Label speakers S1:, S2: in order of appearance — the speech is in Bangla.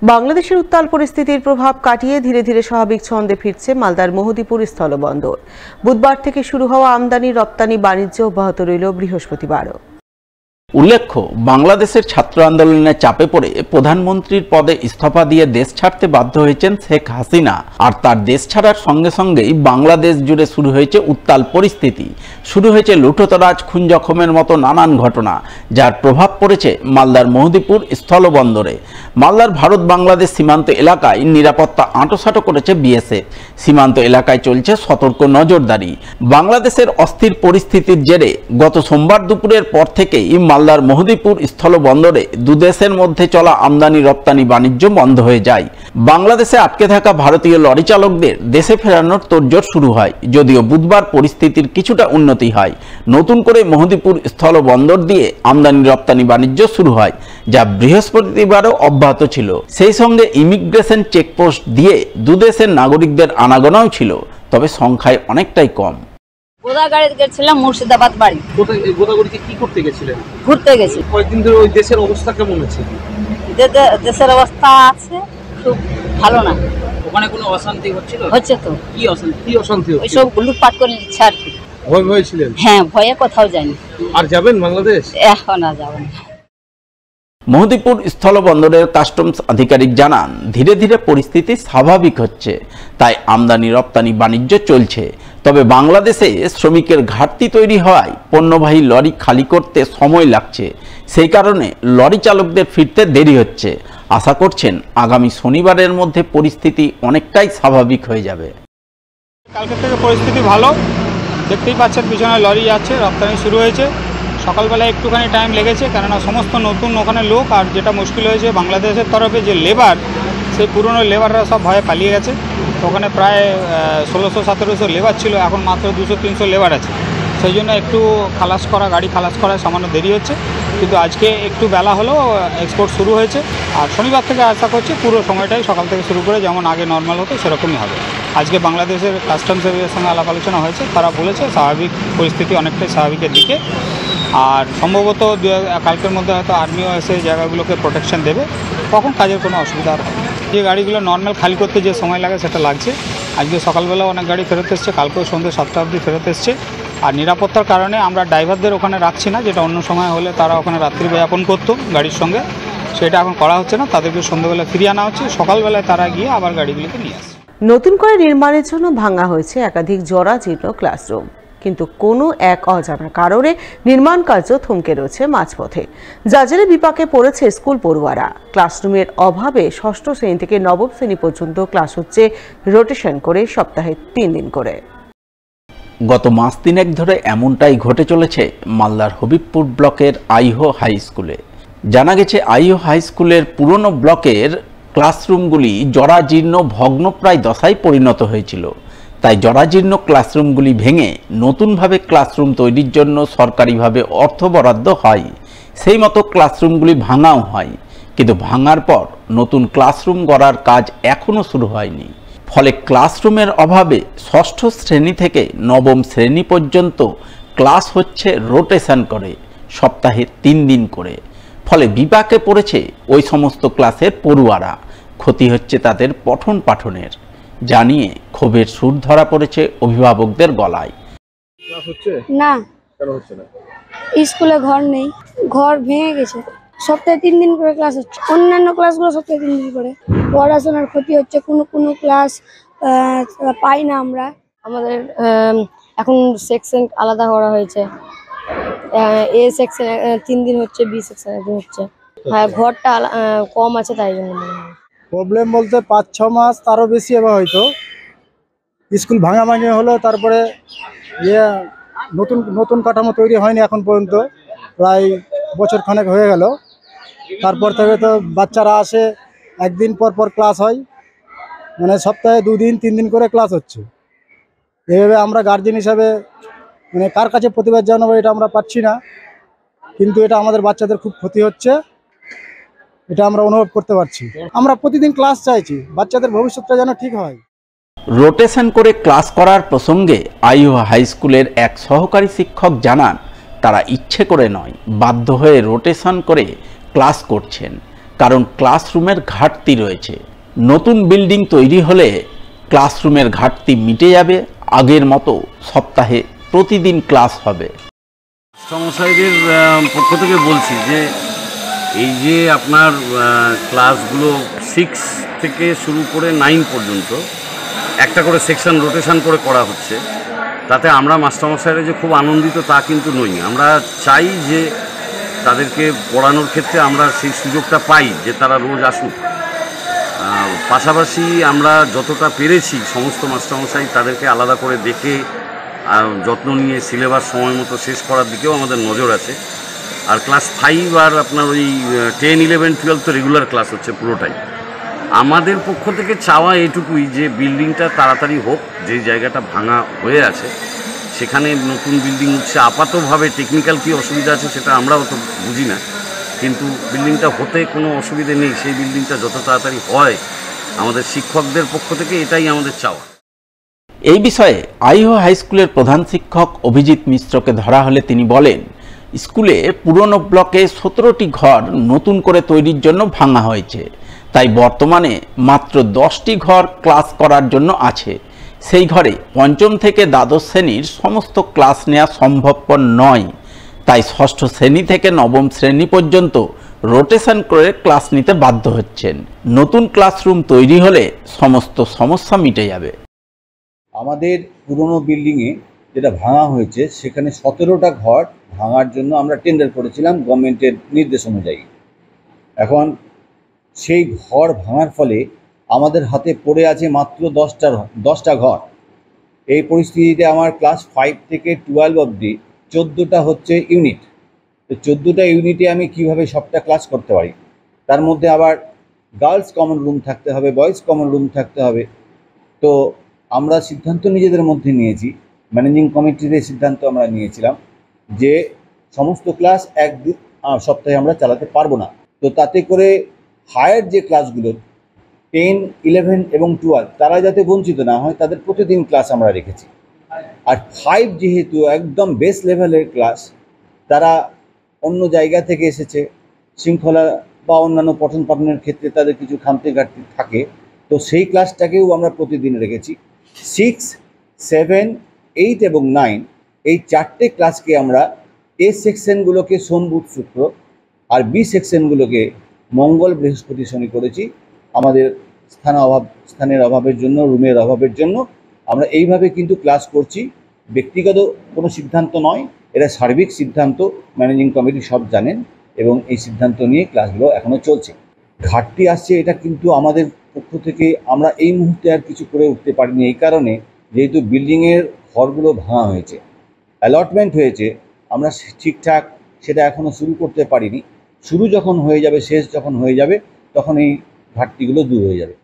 S1: বাংলাদেশের উত্তাল পরিস্থিতির প্রভাব কাটিয়ে ধীরে ধীরে স্বাভাবিক ছন্দে ফিরছে মালদার মহদীপুর স্থলবন্দর। বুধবার থেকে শুরু হওয়া আমদানি রপ্তানি বাণিজ্য অব্যাহত রইল বৃহস্পতিবারও।
S2: উল্লেখ্য, বাংলাদেশের ছাত্র আন্দোলনের চাপে পড়ে প্রধানমন্ত্রীর পদে ইস্তফা দিয়ে দেশ ছাড়তে বাধ্য হয়েছেন শেখ হাসিনা। আর তার দেশ ছাড়ার সঙ্গে সঙ্গেই বাংলাদেশ জুড়ে শুরু হয়েছে উত্তাল পরিস্থিতি, শুরু হয়েছে লুঠতরাজ, খুন জখমের মতো নানান ঘটনা, যার প্রভাব পড়েছে মালদার মহদীপুর স্থলবন্দরে। মালদার ভারত বাংলাদেশ সীমান্ত এলাকায় নিরাপত্তা আঁটোসাঁটো করেছে বিএসএফ। সীমান্ত এলাকায় চলছে সতর্ক নজরদারি। বাংলাদেশের অস্থির পরিস্থিতির জেরে গত সোমবার দুপুরের পর থেকেই মালদার মহদীপুর স্থলবন্দরে দুদেশের মধ্যে চলা আমদানি রপ্তানি বাণিজ্য বন্ধ হয়ে যায়। বাংলাদেশে আটকে থাকা ভারতীয় লরি চালকদের দেশে ফেরানোর তোড়জোড় শুরু হয়, যদিও বুধবার পরিস্থিতির কিছুটা উন্নতি হয়। নতুন করে মহদীপুর স্থলবন্দর দিয়ে আমদানি রপ্তানি বাণিজ্য শুরু হয়, যা বৃহস্পতিবারও অব্যাহত ছিল। সেই সঙ্গে ইমিগ্রেশন চেকপোস্ট দিয়ে দুদেশের নাগরিকদের আনাগোনাও ছিল, তবে সংখ্যায় অনেকটাই কম।
S3: গোদাগাড়িতে গেছিলাম মুর্শিদাবাদ বাড়ি।
S4: গোদাগাড়িতে কি করতে গেছিলেন?
S3: ঘুরতে গেছি।
S4: কয়েকদিন ধরে ওই দেশের অবস্থা কেমন আছে?
S3: দেশের অবস্থা আছে খুব ভালো না।
S4: ওখানে কোনো অশান্তি হচ্ছিল?
S3: হচ্ছে তো।
S4: কি অশান্তি
S3: ওই সব লুটপাট করে নিচ্ছে আর কি।
S4: ভয় ছিলেন?
S3: হ্যাঁ, ভয়ে কোথাও যায়নি।
S4: আর যাবেন বাংলাদেশ?
S3: এখন আর যাবো না।
S2: মহদীপুর স্থলবন্দরের কাস্টমস আধিকারিক জানান, ধীরে ধীরে পরিস্থিতি স্বাভাবিক হচ্ছে, তাই আমদানি রপ্তানি বাণিজ্য চলছে। তবে বাংলাদেশে শ্রমিকের ঘাটতি তৈরি হওয়ায় পণ্যবাহী লরি খালি করতে সময় লাগছে। সেই কারণে লরি চালকদের ফিরতে দেরি হচ্ছে। আশা করছেন আগামী শনিবারের মধ্যে পরিস্থিতি অনেকটাই স্বাভাবিক হয়ে যাবে।
S5: কালকে থেকে পরিস্থিতি ভালো, দেখতেই পাচ্ছেন পিছনে লরি যাচ্ছে, রপ্তানি শুরু হয়েছে। সকালবেলা একটুখানি টাইম লেগেছে, কেননা সমস্ত নতুন ওখানে লোক, আর যেটা মুশকিল হয়েছে বাংলাদেশের তরফে যে লেবার, সেই পুরনো লেবাররা সব ভয়ে পালিয়ে গেছে। তো ওখানে প্রায় 1600-1700 লেবার ছিল, এখন মাত্র 200-300 লেবার আছে। সেই জন্য একটু গাড়ি খালাস করায় সামান্য দেরি হচ্ছে, কিন্তু আজকে একটু বেলা হলেও এক্সপোর্ট শুরু হয়েছে। আর শনিবার থেকে আশা করছি পুরো সময়টাই সকাল থেকে শুরু করে যেমন আগে নর্মাল হতো সেরকমই হবে। আজকে বাংলাদেশের কাস্টমস সার্ভিসের সঙ্গে আলাপ আলোচনা হয়েছে, তারা বলেছে স্বাভাবিক পরিস্থিতি অনেকটাই স্বাভাবিকের দিকে। আর সম্ভবত কালকের মধ্যে হয়তো আর্মিও এসে জায়গাগুলোকে প্রোটেকশন দেবে, তখন কাজের কোনো অসুবিধা হবে না। যে গাড়িগুলো নর্মাল খালি করতে যে সময় লাগে সেটা লাগছে। আজকে সকালবেলা অনেক গাড়ি ফেরত এসছে, কালকেও সন্ধ্যে 7টা অবধি ফেরত এসছে। আর নিরাপত্তার কারণে আমরা ড্রাইভারদের ওখানে রাখছি না, যেটা অন্য সময় হলে তারা ওখানে রাত্রি যাপন করতো গাড়ির সঙ্গে, সেটা এখন করা হচ্ছে না। তাদেরকে সন্ধ্যাবেলা ফিরিয়ে আনা হচ্ছে, সকালবেলায় তারা গিয়ে আবার গাড়িগুলোকে নিয়ে আসছে।
S1: নতুন করে নির্মাণের জন্য ভাঙা হয়েছে একাধিক জরাজীর্ণ ক্লাসরুম, কিন্তু কোনো এক অজানা কারণে নির্মাণ কার্য থমকে রয়েছে মাঝপথে, যা জেরে বিপাকে পড়েছে স্কুল পড়ুয়ারা। ক্লাসরুমের অভাবে ষষ্ঠ শ্রেণী থেকে নবম শ্রেণী পর্যন্ত ক্লাস হচ্ছে রোটেশন করে, সপ্তাহে 3 দিন করে।
S2: গত মাস 3 ধরে এমনটাই ঘটে চলেছে মালদার হবিবপুর ব্লকের আইহো হাই স্কুলে। জানা গেছে, আইহো হাই স্কুলের পুরনো ব্লকের ক্লাসরুমগুলি জরাজীর্ণ ভগ্নপ্রায় দশায় পরিণত হয়েছিল। তাই জরাজীর্ণ ক্লাসরুমগুলি ভেঙে নতুনভাবে ক্লাসরুম তৈরির জন্য সরকারিভাবে অর্থ বরাদ্দ হয়। সেই মতো ক্লাসরুমগুলি ভাঙাও হয়, কিন্তু ভাঙার পর নতুন ক্লাসরুম গড়ার কাজ এখনও শুরু হয়নি। ফলে ক্লাসরুমের অভাবে ষষ্ঠ শ্রেণী থেকে নবম শ্রেণী পর্যন্ত ক্লাস হচ্ছে রোটেশন করে, সপ্তাহে 3 দিন করে। ফলে বিপাকে পড়েছে ওই সমস্ত ক্লাসের পড়ুয়ারা, ক্ষতি হচ্ছে তাদের পঠন পাঠনের। জানিয়ে ক্ষোভের সুর ধরা পড়েছে অভিভাবকদের গলায়।
S6: না, স্কুলে ঘর নেই, ঘর ভেঙে গেছে, সপ্তাহে 3 দিন করে ক্লাস হচ্ছে। অন্যান্য ক্লাসগুলো সপ্তাহে 3 দিন করে। পড়াশোনার ক্ষতি হচ্ছে, কোনো ক্লাস পাই না আমরা। আমাদের এখন সেকশন আলাদা করা হয়েছে, এ সেকশন 3 দিন হচ্ছে, বি সেকশন 1 দিন হচ্ছে। হ্যাঁ, ঘরটা কম আছে, তাই জন্য
S7: প্রবলেম বলতে 5-6 মাস তারও বেশি এবার হয়তো। স্কুল ভাঙাভাঙি হলো, তারপরে নতুন কাঠামো তৈরি হয়নি এখন পর্যন্ত, প্রায় বছর খানেক হয়ে গেল। তারপর থেকে তো বাচ্চারা আসে, একদিন পর ক্লাস হয়, মানে সপ্তাহে 2 দিন 3 দিন করে ক্লাস হচ্ছে। এভাবে আমরা গার্জেন হিসাবে মানে কার কাছে প্রতিবাদ জানাবো এটা আমরা পাচ্ছি না, কিন্তু এটা আমাদের বাচ্চাদের খুব ক্ষতি হচ্ছে, এটা আমরা অনুভব করতে পারছি। আমরা প্রতিদিন ক্লাস চাইছি, বাচ্চাদের ভবিষ্যৎটা যেন ঠিক হয়।
S2: রোটেশন করে ক্লাস করার প্রসঙ্গে আইহো হাই স্কুলের এক সহকারী শিক্ষক জানান, তারা ইচ্ছে করে নয়, বাধ্য হয়ে রোটেশন করে ক্লাস করছেন। কারণ ক্লাসরুমের ঘাটতি রয়েছে। নতুন বিল্ডিং তৈরি হলে ক্লাসরুমের ঘাটতি মিটে যাবে, আগের মতো সপ্তাহে প্রতিদিন ক্লাস হবে।
S8: মাস্টারমশাইদের পক্ষ থেকে বলছি যে এই যে আপনার ক্লাসগুলো 6 থেকে শুরু করে 9 পর্যন্ত একটা করে সেকশন রোটেশন করে করা হচ্ছে, তাতে আমরা মাস্টারমশাইরা যে খুব আনন্দিত তা কিন্তু নই। আমরা চাই যে তাদেরকে পড়ানোর ক্ষেত্রে আমরা সেই সুযোগটা পাই যে তারা রোজ আসুক। পাশাপাশি আমরা যতটা পেরেছি সমস্ত মাস্টারমশাই তাদেরকে আলাদা করে দেখে যত্ন নিয়ে সিলেবাস সময় মতো শেষ করার দিকেও আমাদের নজর আছে। আর ক্লাস 5 আর আপনার ওই 10, 11, 12 তো রেগুলার ক্লাস হচ্ছে পুরোটাই। আমাদের পক্ষ থেকে চাওয়া এইটুকুই যে বিল্ডিংটা তাড়াতাড়ি হোক, যে জায়গাটা ভাঙা হয়ে আছে সেখানে নতুন বিল্ডিং উঠছে। আপাতভাবে টেকনিক্যাল কী অসুবিধা আছে সেটা আমরাও তো বুঝি না, কিন্তু বিল্ডিংটা হতে কোনো অসুবিধে নেই। সেই বিল্ডিংটা যত তাড়াতাড়ি হয়, আমাদের শিক্ষকদের পক্ষ থেকে এটাই আমাদের চাওয়া।
S2: এই বিষয়ে আইহো হাই স্কুলের প্রধান শিক্ষক অভিজিৎ মিশ্রকে ধরা হলে তিনি বলেন, স্কুলে পুরনো ব্লকে 17টি ঘর নতুন করে তৈরির জন্য ভাঙা হয়েছে, তাই বর্তমানে মাত্র 10টি ঘর ক্লাস করার জন্য আছে। সেই ঘরে পঞ্চম থেকে দ্বাদশ শ্রেণীর সমস্ত ক্লাস নেওয়া সম্ভবপর নয়, তাই ষষ্ঠ শ্রেণী থেকে নবম শ্রেণী পর্যন্ত রোটেশন করে ক্লাস নিতে বাধ্য হচ্ছেন। নতুন ক্লাসরুম তৈরি হলে সমস্ত সমস্যা মিটে যাবে।
S9: আমাদের পুরনো বিল্ডিংয়ে যেটা ভাঙা হয়েছে সেখানে 17টা ঘর ভাঙার জন্য আমরা টেন্ডার করেছিলাম গভর্নমেন্টের নির্দেশ অনুযায়ী। এখন সেই ঘর ভাঙার ফলে আমাদের হাতে পড়ে আছে মাত্র 10টা ঘর। এই পরিস্থিতিতে আমার ক্লাস 5 থেকে 12 অবধি 14টা হচ্ছে ইউনিট। তো 14টা ইউনিটে আমি কিভাবে সবটা ক্লাস করতে পারি? তার মধ্যে আবার গার্লস কমন রুম থাকতে হবে, বয়েজ কমন রুম থাকতে হবে। তো আমরা সিদ্ধান্ত নিজেদের মধ্যে নিয়েছি, ম্যানেজিং কমিটিতে সিদ্ধান্ত আমরা নিয়েছিলাম যে সমস্ত ক্লাস একদিন সপ্তাহে আমরা চালাতে পারবো না। তো তাতে করে হায়ার যে ক্লাসগুলো 10, 11 এবং 12 তারা যাতে বঞ্চিত না হয়, তাদের প্রতিদিন ক্লাস আমরা রেখেছি। আর 5 যেহেতু একদম বেস লেভেলের ক্লাস, তারা অন্য জায়গা থেকে এসেছে, শৃঙ্খলা বা অন্যান্য পঠন পাঠনের ক্ষেত্রে তাদের কিছু খামতি ঘাটতি থাকে, তো সেই ক্লাসটাকেও আমরা প্রতিদিন রেখেছি। 6, 7, 8 এবং 9 এই 4টে ক্লাসকে আমরা এ সেকশনগুলোকে সোম, বুধ, শুক্র আর বি সেকশনগুলোকে মঙ্গল, বৃহস্পতি, শনি করেছি। আমাদের স্থানের অভাবের জন্য, রুমের অভাবের জন্য আমরা এইভাবে কিন্তু ক্লাস করছি। ব্যক্তিগত কোনো সিদ্ধান্ত নয়, এটা সার্বিক সিদ্ধান্ত, ম্যানেজিং কমিটি সব জানেন এবং এই সিদ্ধান্ত নিয়ে ক্লাসগুলো এখনও চলছে। ঘাটতি আসছে, এটা কিন্তু আমাদের পক্ষ থেকে আমরা এই মুহূর্তে আর কিছু করে উঠতে পারিনি। এই কারণে যেহেতু বিল্ডিংয়ের ঘরগুলো ভাঙা হয়েছে, অ্যালটমেন্ট হয়েছে, আমরা ঠিকঠাক সেটা এখনও শুরু করতে পারিনি। শুরু যখন হয়ে যাবে, শেষ যখন হয়ে যাবে, তখন এই ঘাটতিগুলো দূর হয়ে যাবে।